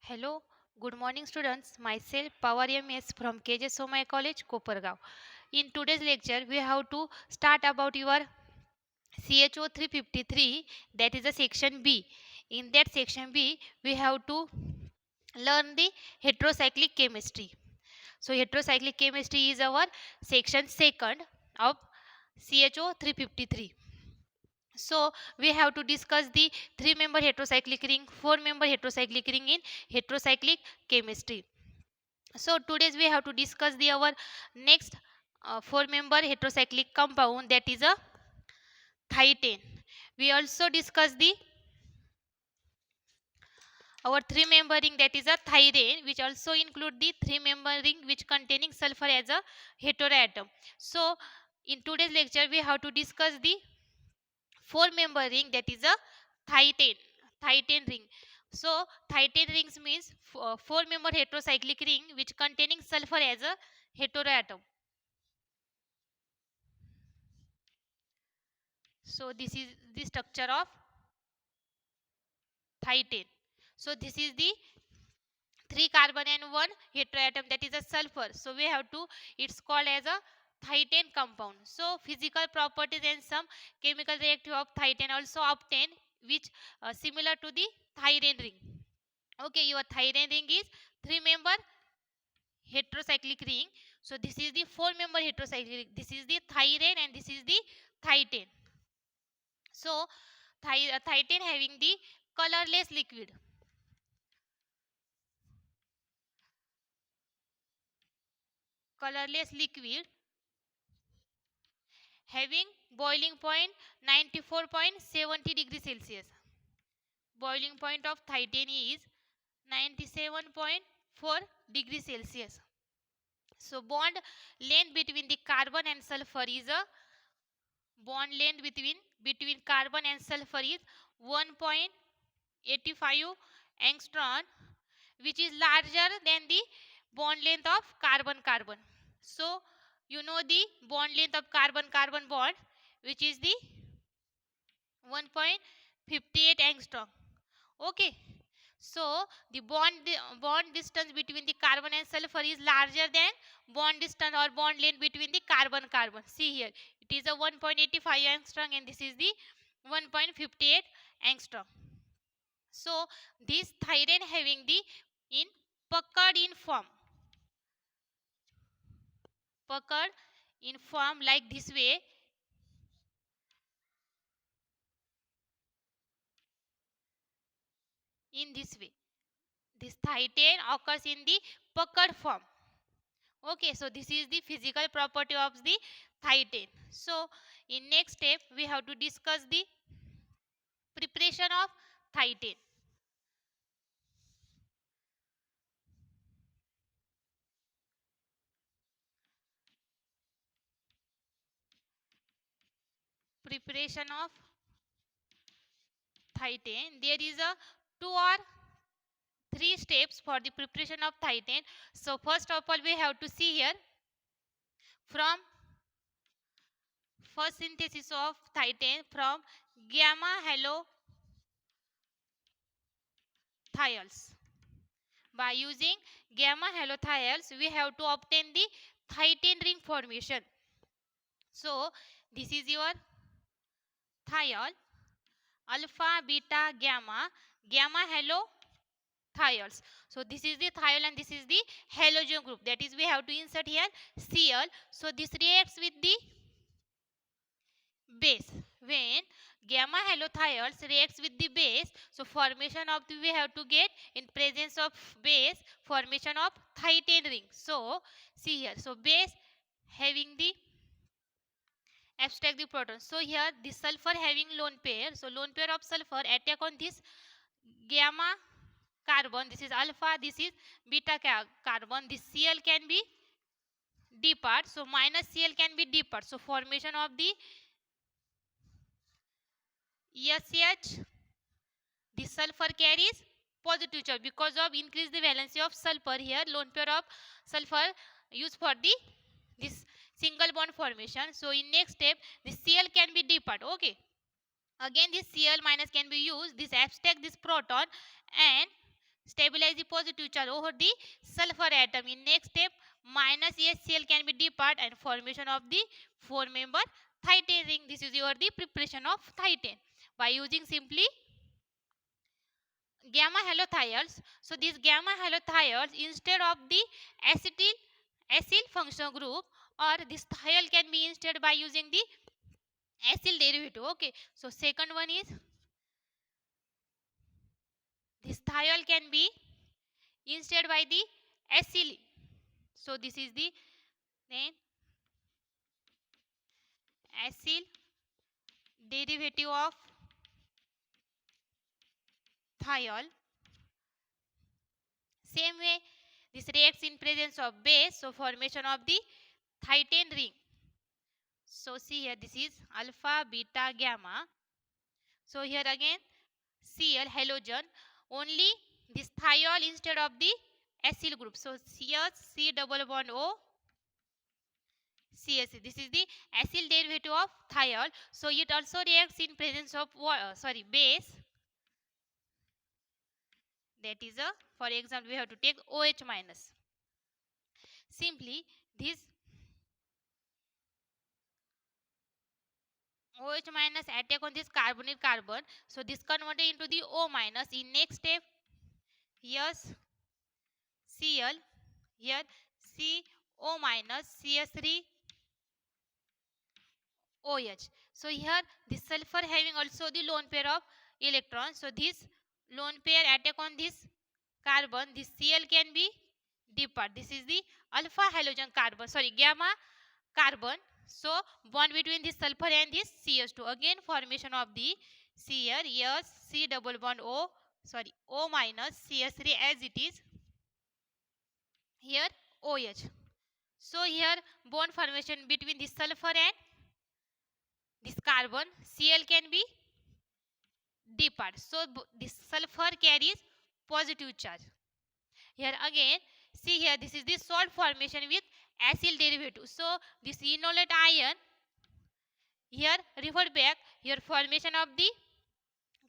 Hello, good morning students. Myself Power MS from KJ Somaya College, Kopargaon. In today's lecture, we have to start about your CHO 353, that is a section B. In that section B, we have to learn the heterocyclic chemistry. So heterocyclic chemistry is our section second of CHO 353. So we have to discuss the 3-member heterocyclic ring, 4-member heterocyclic ring in heterocyclic chemistry. So today's we have to discuss the our next 4-member heterocyclic compound, that is a thietane. We also discuss the our 3-member ring, that is a thyrane, which also include the 3-member ring which containing sulfur as a heteroatom. So in today's lecture we have to discuss the 4-member ring, that is a thietane ring. So thietane rings means 4-member heterocyclic ring which containing sulfur as a heteroatom. So this is the structure of thietane. So this is the 3 carbon and 1 heteroatom, that is a sulfur. So we have to, it's called as a thietane compound. So physical properties and some chemical reactive of thietane also obtained, which similar to the thyrane ring. Okay, your thyrane ring is 3-member heterocyclic ring. So this is the 4-member heterocyclic ring. This is the thyrane and this is the thietane. So thietane having the colorless liquid. Colorless liquid having boiling point 94.70 degrees Celsius. Boiling point of thietane is 97.4 degrees Celsius. So bond length between the carbon and sulfur is a bond length between carbon and sulfur is 1.85 angstrom, which is larger than the bond length of carbon carbon. So you know the bond length of carbon carbon bond, which is the 1.58 angstrom. Okay, so the bond distance between the carbon and sulfur is larger than bond distance or bond length between the carbon carbon. See here, it is a 1.85 angstrom and this is the 1.58 angstrom. So this thyrane having the in puckered in form like this way. In this way, this thietane occurs in the puckered form. Okay, so this is the physical property of the thietane. So in next step we have to discuss the preparation of thietane. Preparation of thietane, there is a 2 or 3 steps for the preparation of thietane. So first of all we have to see here from first synthesis of thietane from gamma halothiols. By using gamma halothiols we have to obtain the thietane ring formation. So this is your thiol, alpha beta gamma halothiols. So this is the thiol and this is the halogen group, that is we have to insert here Cl. So this reacts with the base. When gamma halothiols reacts with the base, so formation of the, we have to get in presence of base formation of thietane ring. So see here, so base having the abstract the proton. So here the sulfur having lone pair, so lone pair of sulfur attack on this gamma carbon, this is alpha, this is beta carbon, this Cl can be depart, so minus Cl can be depart, so formation of the SH, the sulfur carries positive charge because of increase the valency of sulfur. Here lone pair of sulfur used for the this single bond formation. So in next step this Cl can be depart. Okay, again this Cl minus can be used, this abstract this proton and stabilize the positive charge over the sulfur atom. In next step, minus HCl can be depart and formation of the 4-member thietane ring. This is your the preparation of thietane by using simply gamma halothiols. So these gamma halothiols, instead of the acyl functional group, or this thiol can be instead by using the acyl derivative. Okay, so second one is this thiol can be instead by the acyl. So this is the then acyl derivative of thiol. Same way, this reacts in presence of base, so formation of the thietane ring. So see here, this is alpha, beta, gamma. So here again Cl halogen, only this thiol instead of the acyl group. So Cs C double bond O CSC. This is the acyl derivative of thiol. So it also reacts in presence of base. That is a, for example, we have to take OH minus. Simply this OH minus attack on this carbonyl carbon. So this converted into the O minus. In next step, yes, Cl, here CO minus CS3 OH. So here this sulfur having also the lone pair of electrons. So this lone pair attack on this carbon. This Cl can be depart. This is the alpha halogen carbon. Gamma carbon. So bond between this sulfur and this CS2. Again formation of the Cl. Yes, C double bond O minus CS3 as it is. Here OH. So here bond formation between this sulfur and this carbon. Cl can be depart. So this sulfur carries positive charge. Here again, see here, this is the salt formation with acyl derivative. So this enolate ion here revert back, here formation of the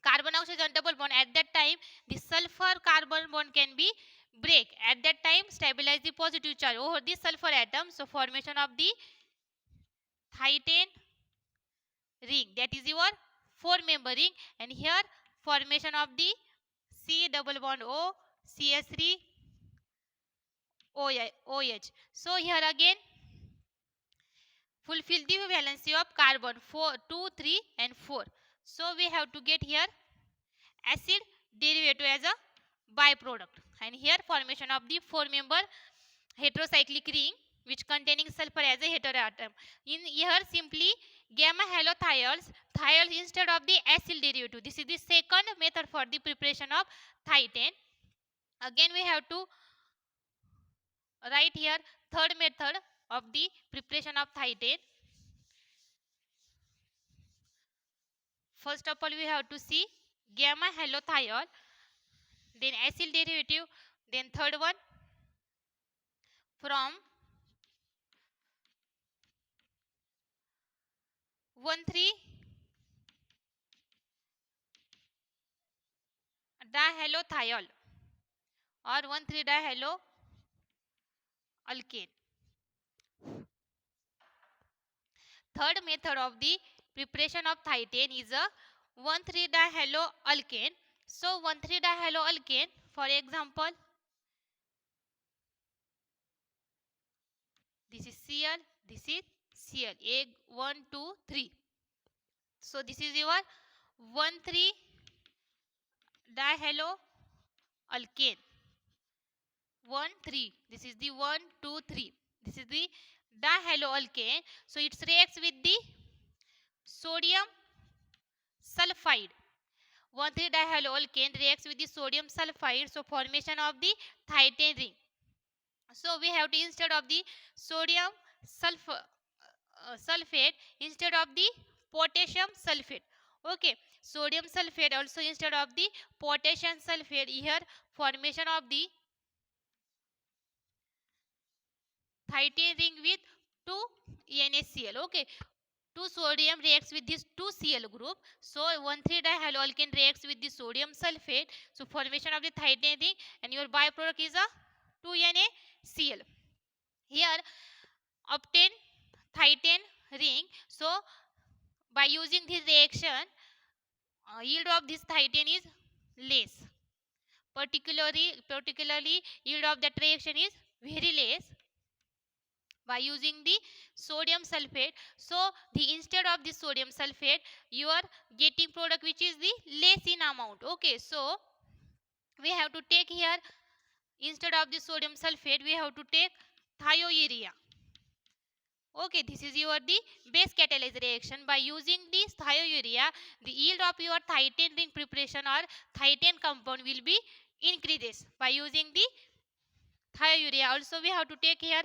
carbon oxygen double bond. At that time the sulfur carbon bond can be break. At that time stabilize the positive charge over the sulfur atom. So formation of the thietane ring, that is your 4-member ring. And here formation of the C double bond O CS3 OH. So here again fulfill the valency of carbon 4, 2, 3 and 4. So we have to get here acid derivative as a byproduct. And here formation of the 4-member heterocyclic ring which containing sulfur as a heteroatom. In here simply gamma halothiols, thiols instead of the acyl derivative. This is the second method for the preparation of thietane. Again we have to write here third method of the preparation of thietane. First of all we have to see gamma halothiol, then acyl derivative, then third one from 1,3 dihalothiol or 1,3 dihaloalkane. Third method of the preparation of thietane is a 1,3 dihaloalkane. So 1,3 dihaloalkane, for example, this is Cl, this is Cl, A 1, 2, 3. So this is your 1,3 dihaloalkane. 1, 3. This is the 1, 2, 3. This is the dihaloalkane. So it reacts with the sodium sulfide. 1,3 dihaloalkane reacts with the sodium sulfide. So formation of the thietane ring. So we have to instead of the sodium sulfate, instead of the potassium sulfate. Okay, sodium sulfate also instead of the potassium sulfate. Here formation of the thietane ring with 2 NaCl. Okay, 2 sodium reacts with this 2 Cl group. So 1,3-dihaloalkane reacts with the sodium sulfate. So formation of the thioethane ring, and your byproduct is a 2NaCl. Here obtain thioethane ring. So by using this reaction, yield of this thioethane is less. Particularly yield of that reaction is very less by using the sodium sulfate. So the instead of the sodium sulfate, you are getting product which is the less in amount. Okay, so we have to take here, instead of the sodium sulfate, we have to take thiourea. Okay, this is your the base catalyzed reaction. By using this thiourea, the yield of your thioethane ring preparation or thioethane compound will be increases by using the thiourea. Also we have to take here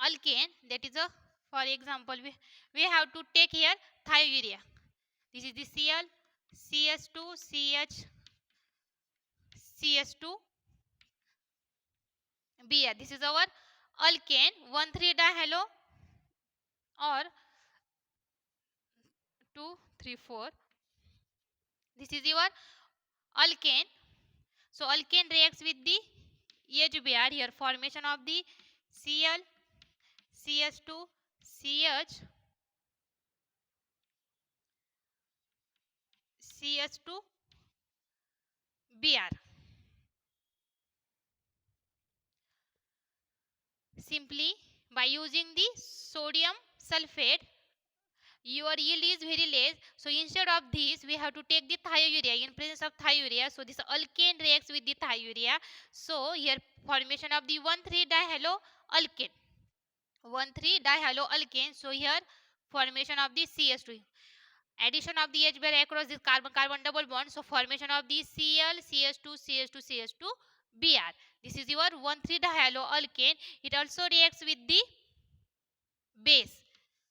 alkane, that is a, for example, we have to take here thiourea. This is the Cl, CS2, CH, CS2, Br. This is our alkane 1,3-dihalo or 2, 3, 4. This is your alkane. So alkane reacts with the HBr. Here formation of the Cl, CS2, CH, CS2, Br. Simply by using the sodium sulfate, your yield is very less. So instead of this, we have to take the thiourea in presence of thiourea. So this alkane reacts with the thiourea. So here formation of the 1,3-dihaloalkane. 1,3-dihaloalkane. So here formation of the CS2. Addition of the H bar across this carbon-carbon double bond. So formation of the Cl, CS2, CS2, CS2, Br. This is your 1,3-dihaloalkane. It also reacts with the base.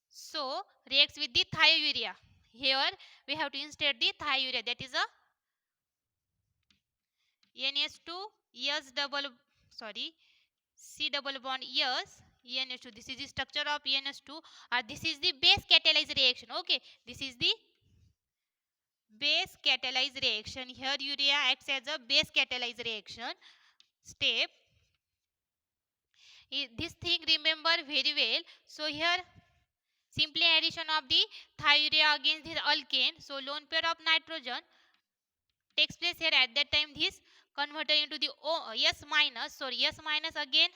So reacts with the thiourea. Here we have to insert the thiourea, that is a NH2 S double, sorry, C double bond S NH2. This is the structure of NH2, or this is the base catalyzed reaction. Okay, this is the base catalyzed reaction. Here urea acts as a base catalyzed reaction step. This thing remember very well. So here simply addition of the thiourea against this alkane. So lone pair of nitrogen takes place here. At that time this converted into the S minus. Sorry, S minus again.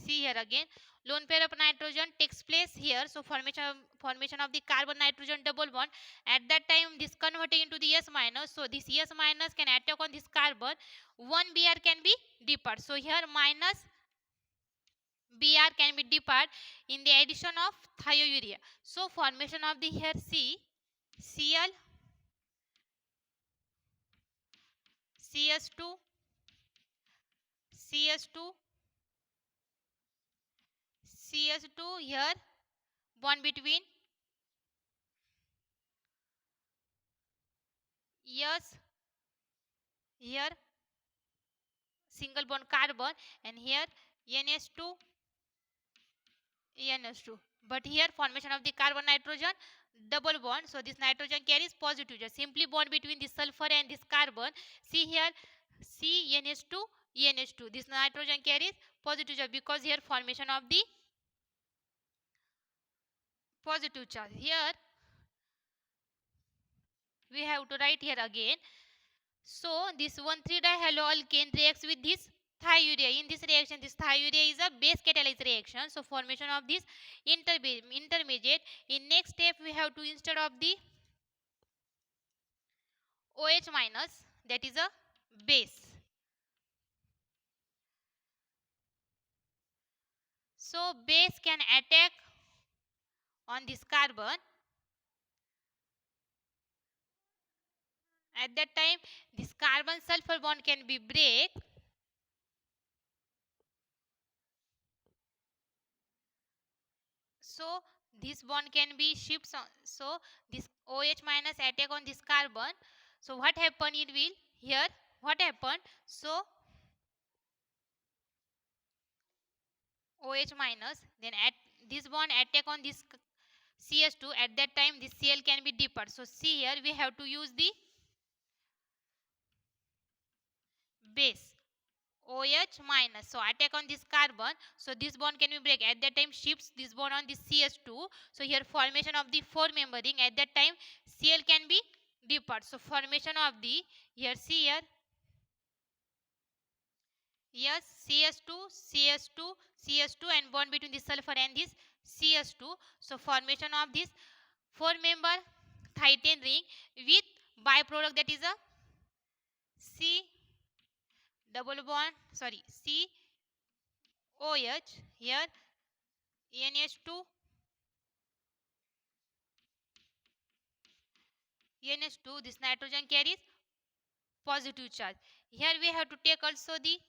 See here again, lone pair of nitrogen takes place here. So formation of the carbon nitrogen double bond. At that time this converted into the S minus. So this S minus can attack on this carbon. One Br can be depart. So here minus Br can be depart in the addition of thiourea. So formation of the here Cl, CS2, CS2, CS2. Here bond between S, here single bond carbon, and here NH2, NH2. But here formation of the carbon nitrogen double bond. So this nitrogen carries positive charge. Simply bond between this sulfur and this carbon. See here CNH2, NH2. This nitrogen carries positive charge because here formation of the positive charge. Here we have to write here again. So this 1,3-dihaloalkane reacts with this thiourea. In this reaction, this thiourea is a base catalyzed reaction. So formation of this intermediate. In next step, we have to, instead of the OH minus, that is a base. So base can attack on this carbon. At that time, this carbon sulfur bond can be break. So this bond can be shifts on. So this OH minus attack on this carbon. So what happened? It will here. What happened? So OH minus then at this bond attack on this CS2, at that time this Cl can be deeper. So see here we have to use the base OH minus. So attack on this carbon. So this bond can be break. At that time shifts this bond on this CS2. So here formation of the four member ring. At that time Cl can be deeper. So formation of the here see here. Yes, CS2, CS2, CS2 and bond between the sulfur and this CS2. So formation of this four member Titan ring with byproduct, that is a C double bond, sorry, C OH here NH2 NH2, this nitrogen carries positive charge. Here we have to take also the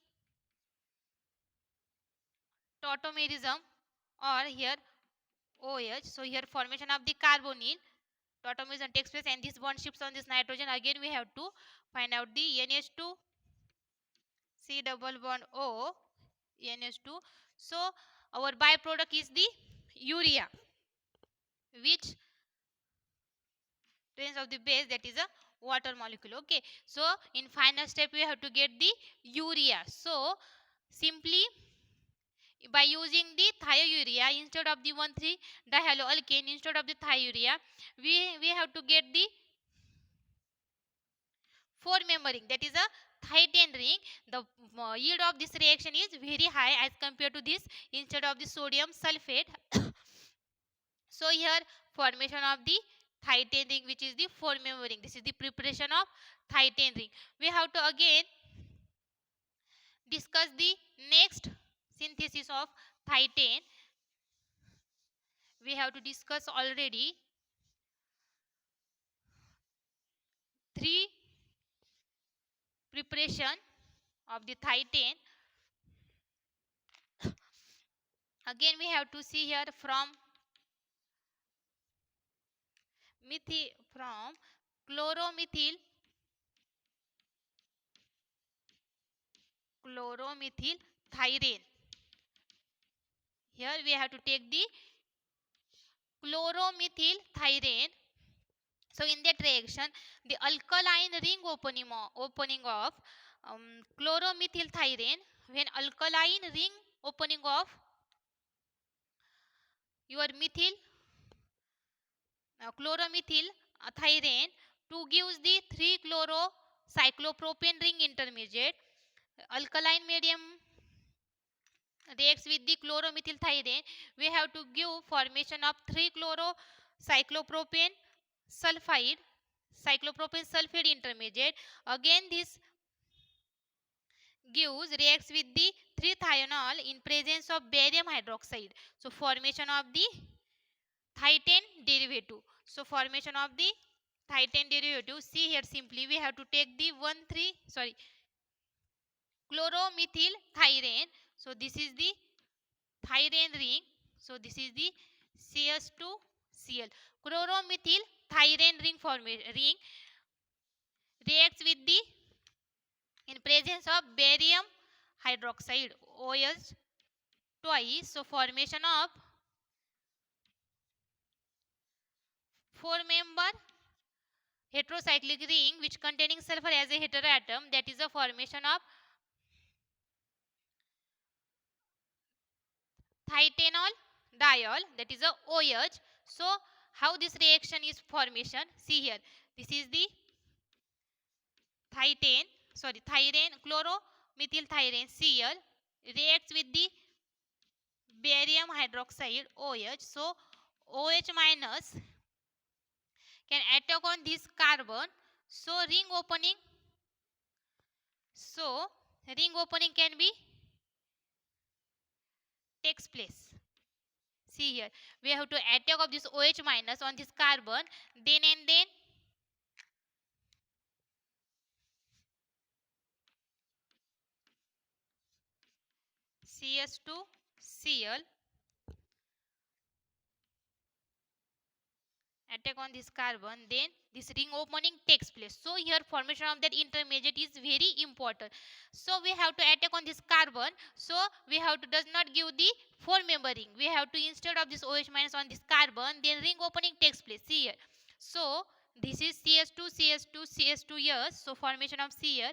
tautomerism or here OH. So here formation of the carbonyl tautomerism takes place and this bond shifts on this nitrogen. Again we have to find out the NH2 C double bond O NH2. So our byproduct is the urea, which trains of the base, that is a water molecule. Okay, so in final step we have to get the urea. So simply by using the thiourea instead of the 1,3 dihaloalkane, instead of the thiourea we have to get the four member ring, that is a Titan ring. The yield of this reaction is very high as compared to this instead of the sodium sulfate. So here formation of the Titan ring, which is the four member ring. This is the preparation of Titan ring. We have to again discuss the next synthesis of Titan. We have to discuss already three preparation of the Titan. Again we have to see here from chloromethyl chloromethylthyrane. Here we have to take the chloromethylthyrane. So in that reaction the alkaline ring opening of chloromethylthyrane, when alkaline ring opening of your methyl chloromethyl thyrane to gives the 3 chloro cyclopropane ring intermediate. Alkaline medium reacts with the chloromethylthyrane. We have to give formation of 3 chloro cyclopropane sulfide intermediate. Again this gives reacts with the 3-thionyl in presence of barium hydroxide. So formation of the Titan derivative. So formation of the Titan derivative. See here simply we have to take the 1,3 chloromethylthyrane. So this is the thyrane ring. So this is the CS2Cl. Chloromethylthyrane ring reacts with the in presence of barium hydroxide OH twice. So formation of four member heterocyclic ring which containing sulfur as a heteroatom, that is a formation of thitanol diol, that is a OH. So how this reaction is formation, see here this is the thyrane chloromethylthyrane Cl reacts with the barium hydroxide OH. So OH minus can attack on this carbon. So ring opening can be takes place. See here we have to attack of this OH minus on this carbon, then CS2Cl attack on this carbon, then this ring opening takes place. So here formation of that intermediate is very important. So we have to attack on this carbon. So we have to does not give the 4-member ring. We have to instead of this OH minus on this carbon, then ring opening takes place. See here. So this is CS2, CS2, CS2 yes. So formation of Cl.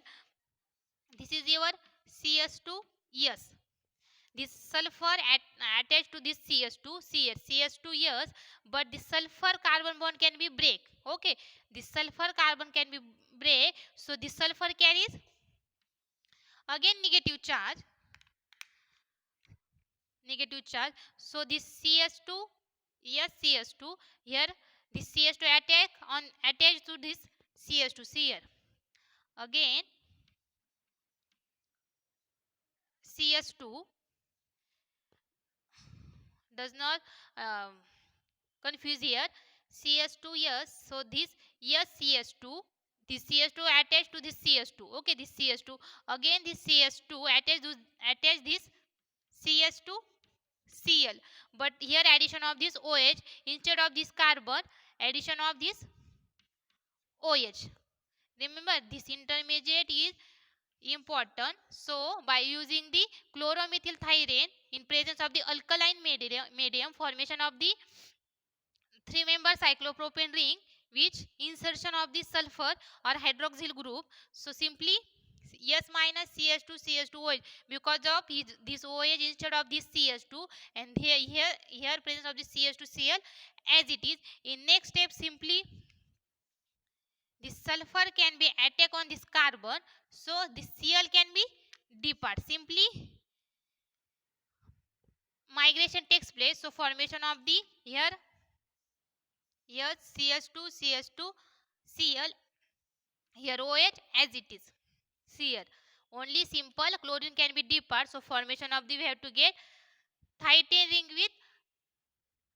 This is your CS2 yes. This sulfur attached to this CS2, CS2 yes, but the sulfur carbon bond can be break. Okay, this sulfur carbon can be break. So this sulfur carries again negative charge. So this CS2 yes, CS2 here, this CS2 attached to this CS2 here. Again CS2 does not confuse here. CS2 yes, so this yes CS2, this CS2 attached to this CS2. Okay, this CS2 again, this CS2 attach this CS2 Cl, but here addition of this OH instead of this carbon, addition of this OH. Remember this intermediate is important. So by using the chloromethylthyrene in presence of the alkaline medium, formation of the 3-member cyclopropane ring, which insertion of the sulfur or hydroxyl group. So simply S minus CS2 OH, because of this OH instead of this CS2, and here presence of the CS2 Cl as it is. In next step, simply this sulfur can be attack on this carbon, so this Cl can be depart. Simply migration takes place. So formation of the here CS2 Cl, here OH as it is. Here only simple chlorine can be depart. So formation of the we have to get thioethane ring with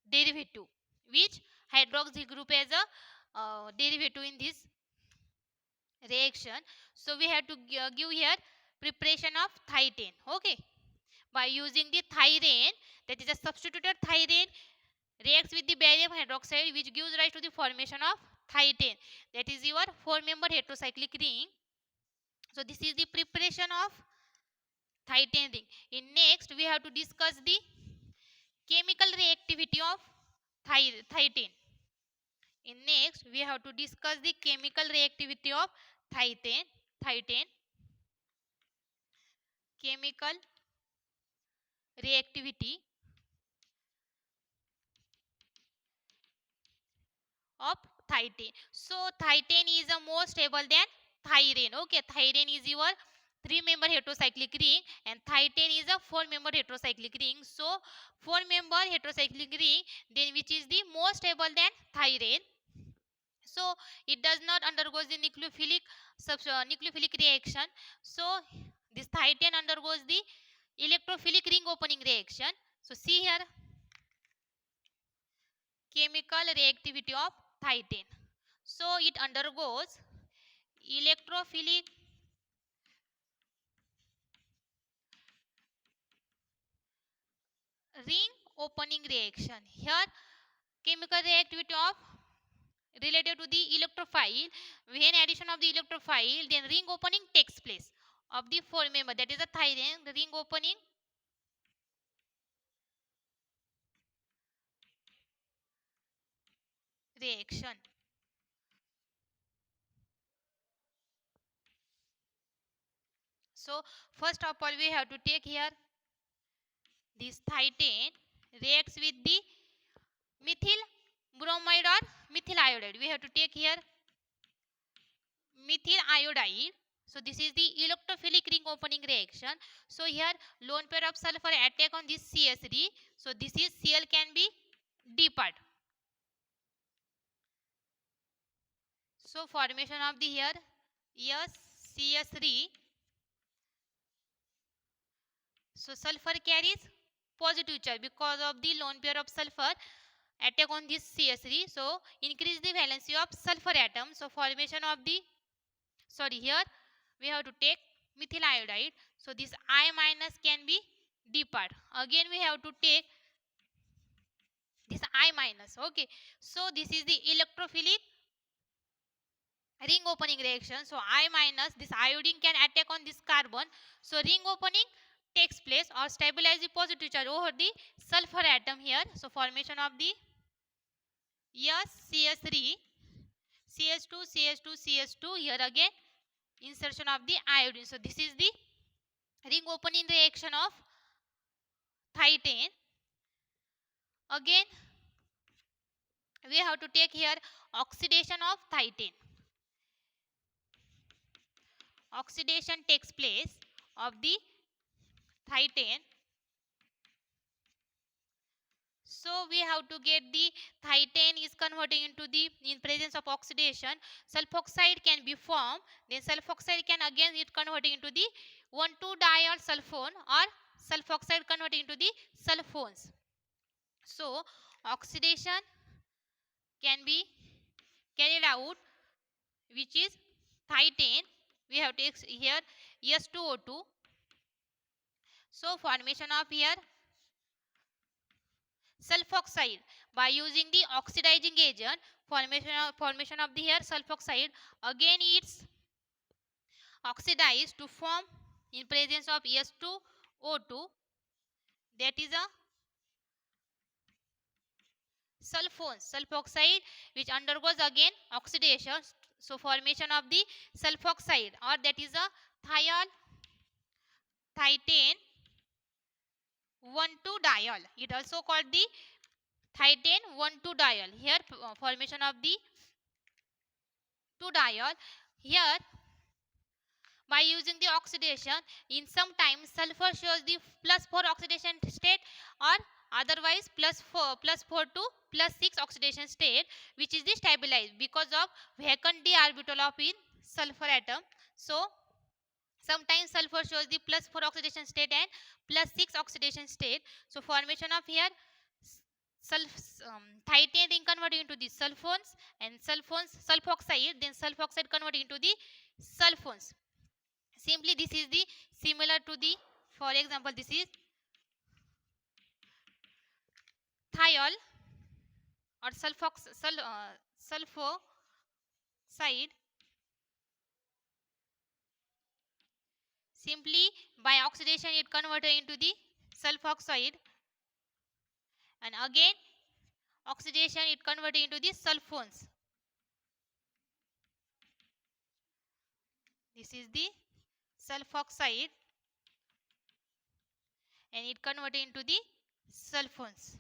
derivative, which hydroxyl group as a derivative in this reaction. So we have to give here preparation of thioethane. Okay, by using the thyrene, that is a substituted thyrene reacts with the barium hydroxide, which gives rise to the formation of thioethane, that is your 4-member heterocyclic ring. So this is the preparation of thioethane ring. In next we have to discuss the chemical reactivity of thioethane. In next we have to discuss the chemical reactivity of thioethane chemical reactivity of thioethane. So thioethane is a more stable than thyrene. Okay, thyrene is your 3-member heterocyclic ring and thioethane is a 4-member heterocyclic ring. So 4-member heterocyclic ring, then which is the more stable than thyrene. So it does not undergoes the nucleophilic reaction. So this thioethane undergoes the electrophilic ring opening reaction. So see here chemical reactivity of thioethane. So it undergoes electrophilic ring opening reaction. Here chemical reactivity of related to the electrophile. When addition of the electrophile, then ring opening takes place of the 4-member, that is a thyrene ring opening reaction. So first of all we have to take here this thioethane reacts with the methyl bromide or methyl iodide. We have to take here methyl iodide. So this is the electrophilic ring opening reaction. So here lone pair of sulfur attack on this CS3. So this is Cl can be depart. So formation of the here CS3. So sulfur carries positive charge because of the lone pair of sulfur attack on this CS3. So increase the valency of sulfur atom. So formation of the here we have to take methyl iodide. So this I minus can be depart. Again we have to take this I minus. Okay, so this is the electrophilic ring opening reaction. So I minus this iodine can attack on this carbon. So ring opening takes place or stabilize the positive charge over the sulfur atom here. So formation of the SCS3, CH2, CH2, CH2. Here again insertion of the iodine. So this is the ring opening reaction of thietane. Again we have to take here oxidation of thietane. Oxidation takes place of the thietane. So we have to get the thietane is converting into the, in presence of oxidation, sulfoxide can be formed. Then sulfoxide can again it converting into the 1,2-diol sulfone or sulfoxide converting into the sulfones. So oxidation can be carried out, which is thietane. We have to take here S2O2. So formation of here sulfoxide by using the oxidizing agent, formation of the here sulfoxide again it's oxidized to form in presence of S2O2, that is a sulfoxide which undergoes again oxidation. So formation of the sulfoxide or that is a thietane 1,2-diol. It also called the thietane 1,2-diol. Here formation of the 2-diol. Here by using the oxidation, in some time sulfur shows the +4 oxidation state or otherwise +4 to +6 oxidation state, which is the stabilized because of vacant d orbital of in sulfur atom. So sometimes sulfur shows the +4 oxidation state and +6 oxidation state. So formation of here thietane ring converting into the sulfones, and sulfoxide, then sulfoxide converting into the sulfones. Simply this is the similar to the, for example this is thiol or sulfoxide. Simply by oxidation it converted into the sulfoxide, and again oxidation it converted into the sulfones. This is the sulfoxide and it converted into the sulfones.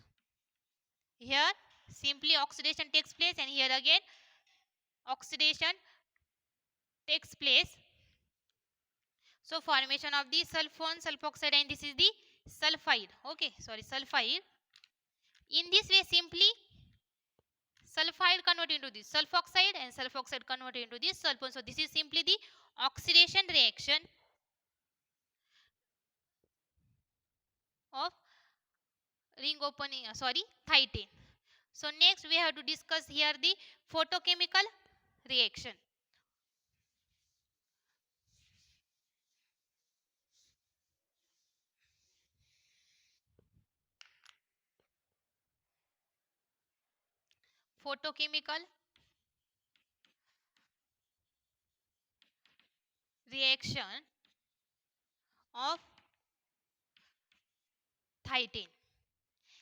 Here simply oxidation takes place and here again oxidation takes place. So formation of the sulfone, sulfoxide, and this is the sulfide. Okay, sorry, sulfide. In this way simply sulfide converted into the sulfoxide and sulfoxide converted into the sulfone. So this is simply the oxidation reaction of ring opening, thietane. So next we have to discuss here the photochemical reaction. Photochemical reaction of thietane.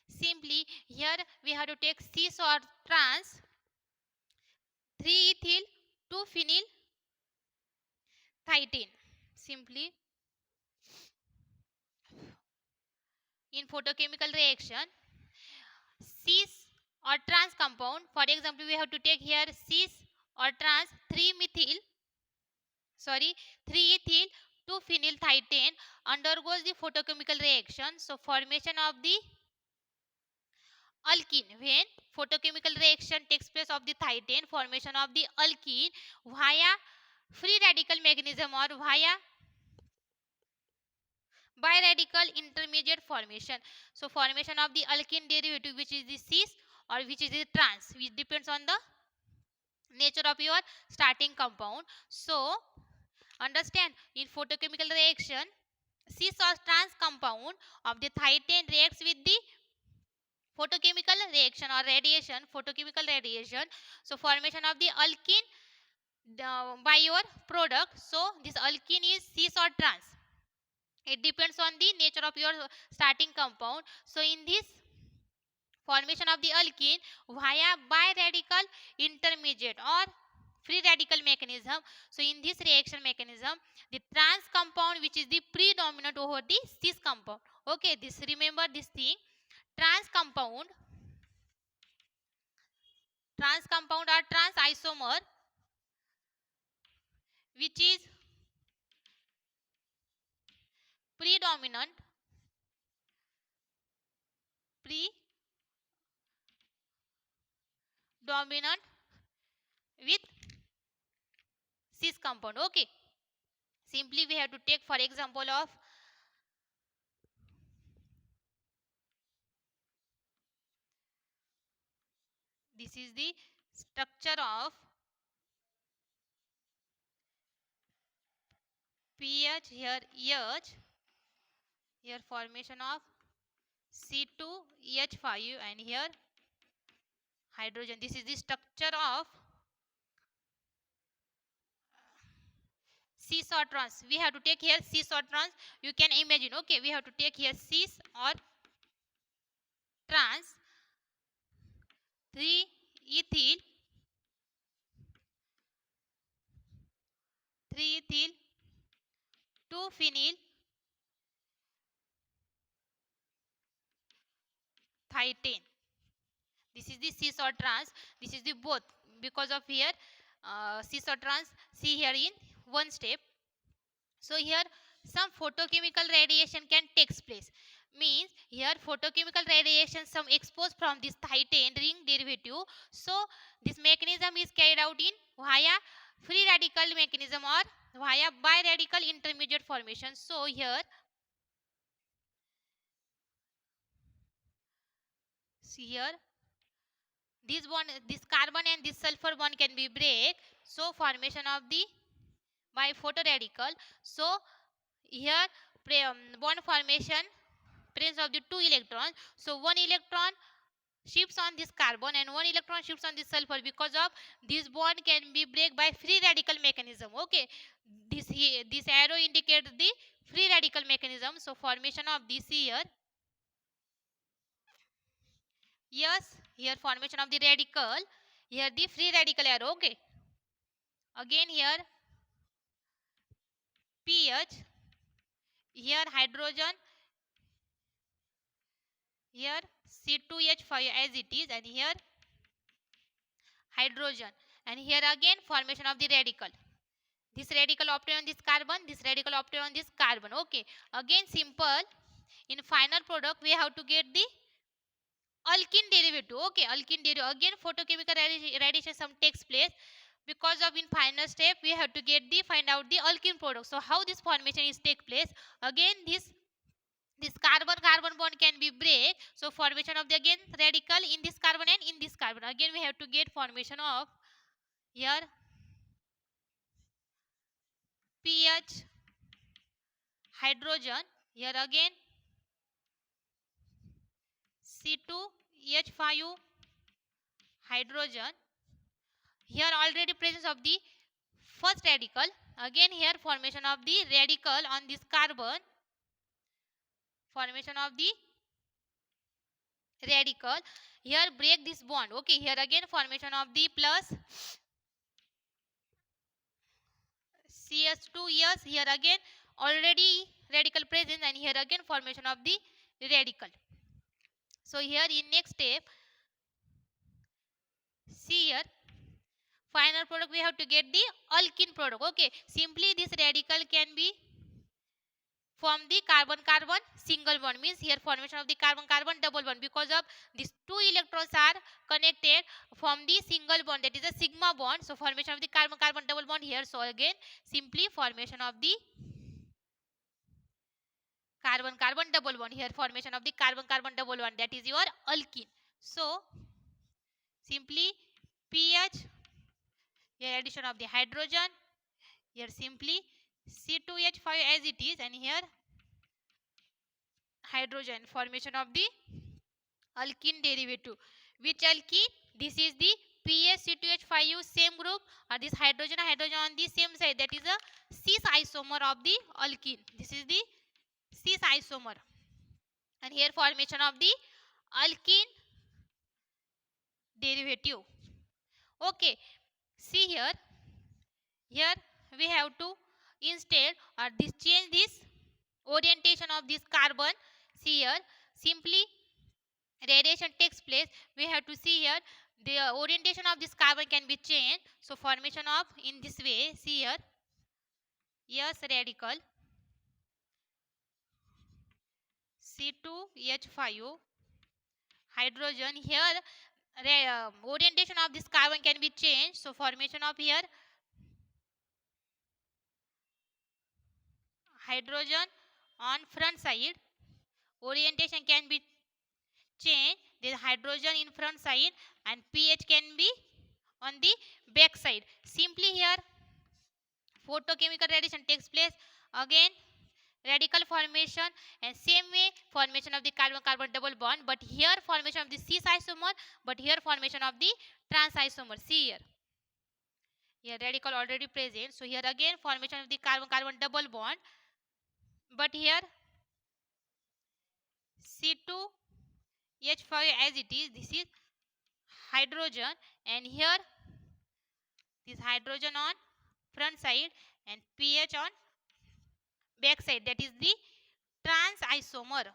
Simply here we have to take cis or trans 3-ethyl 2-phenyl thietane. Simply in photochemical reaction cis or trans compound, for example we have to take here cis or trans 3-ethyl 2-phenyl thietane undergoes the photochemical reaction. So formation of the alkene, when photochemical reaction takes place of the thietane, formation of the alkene via free radical mechanism or via biradical intermediate formation. So formation of the alkene derivative, which is the cis or which is the trans, which depends on the nature of your starting compound. So understand, in photochemical reaction cis or trans compound of the thietane reacts with the photochemical reaction or radiation, photochemical radiation. So formation of the alkene by your product. So this alkene is cis or trans. It depends on the nature of your starting compound. So in this formation of the alkene via biradical intermediate or free radical mechanism. So in this reaction mechanism, the trans compound which is the predominant over the cis compound. Okay, this remember this thing. Trans compound or trans isomer which is predominant predominant with cis compound. Okay, simply we have to take for example of this is the structure of pH, here H, here formation of C2H5 and here hydrogen. This is the structure of cis or trans. We have to take here cis or trans. You can imagine. Okay, we have to take here cis or trans. 3 ethyl 2 phenyl thietane. This is the cis or trans. This is the both because of here cis or trans. See here in one step. So here some photochemical radiation can takes place. Means here photochemical radiation some exposed from this thietane ring derivative. So this mechanism is carried out in via free radical mechanism or via biradical intermediate formation. So here see here this carbon and this sulfur bond can be break. So formation of the by photoradical. So here bond formation presence of the two electrons. So one electron shifts on this carbon and one electron shifts on this sulfur. Because of this bond can be break by free radical mechanism. Okay, this arrow indicates the free radical mechanism. So formation of this here, yes, here formation of the radical, here the free radical arrow. Okay, again here pH, here hydrogen, here C2H5 as it is, and here hydrogen, and here again formation of the radical. This radical obtained on this carbon, this radical obtained on this carbon. Okay, again simple. In final product we have to get the alkene derivative. Okay, alkene derivative, again photochemical radiation some takes place. Because of in final step we have to get the find out the alkene product. So how this formation is take place? Again this carbon carbon bond can be break. So formation of the again radical in this carbon and in this carbon. Again we have to get formation of here pH, hydrogen, here again C2H5 hydrogen, here already presence of the first radical. Again here formation of the radical on this carbon, formation of the radical, here break this bond. Okay, here again formation of the plus CS2, yes, here again already radical presence and here again formation of the radical. So here in next step, see here final product we have to get the alkene product. Okay, simply this radical can be from the carbon carbon single bond, means here formation of the carbon carbon double bond. Because of these two electrons are connected from the single bond, that is a sigma bond. So formation of the carbon carbon double bond here. So again simply formation of the carbon carbon double bond, here formation of the carbon carbon double bond, that is your alkene. So simply pH, here addition of the hydrogen, here simply C2H5 as it is, and here hydrogen, formation of the alkene derivative. Which alkene? This is the PsC2H5 same group, or this hydrogen on the same side, that is a cis isomer of the alkene. This is the cis isomer, and here formation of the alkene derivative. Okay, see here. Here we have to instead or this change this orientation of this carbon. See here, simply radiation takes place. We have to see here the orientation of this carbon can be changed. So formation of in this way. See here, yes radical C2H5 hydrogen. Here orientation of this carbon can be changed. So formation of here hydrogen on front side, orientation can be changed. There is hydrogen in front side and pH can be on the back side. Simply here photochemical radiation takes place, again radical formation, and same way formation of the carbon carbon double bond, but here formation of the cis isomer, but here formation of the trans isomer. See here radical already present, so here again formation of the carbon carbon double bond, but here C2H5 as it is, this is hydrogen, and here this hydrogen on front side and pH on back side, that is the trans isomer.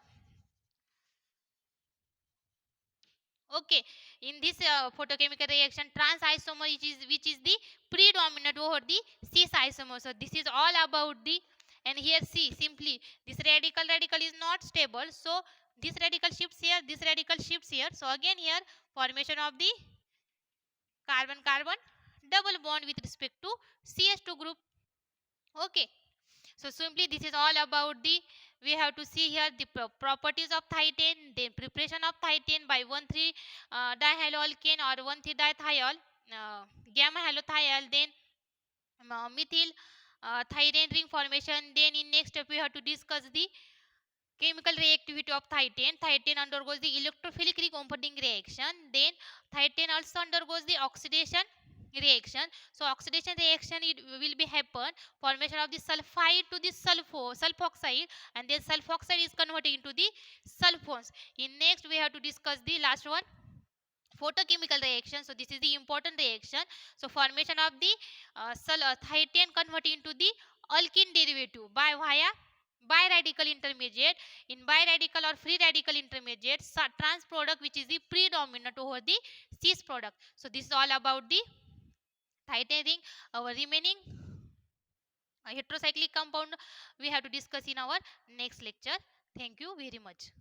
Okay, in this photochemical reaction trans isomer which is the predominant over the cis isomer. So this is all about the, and here see simply this radical is not stable, so this radical shifts here, this radical shifts here, so again here formation of the carbon carbon double bond with respect to CH2 group. Okay, so simply this is all about the, we have to see here the properties of thioethane, then preparation of thioethane by 1,3 dihaloalkane or 1,3 dithiol gamma halothiol, then methyl thyrene ring formation. Then in next step we have to discuss the chemical reactivity of thioethane. Thioethane undergoes the electrophilic recomposing reaction. Then thioethane also undergoes the oxidation reaction. So oxidation reaction it will be happen formation of the sulfide to the sulfoxide, and then sulfoxide is converted into the sulfones. In next we have to discuss the last one, photochemical reaction. So this is the important reaction. So formation of the thioethane converted into the alkene derivative by via biradical intermediate. In biradical or free radical intermediate, trans product which is the predominant over the cis product. So this is all about the thioethane ring. Our remaining heterocyclic compound we have to discuss in our next lecture. Thank you very much.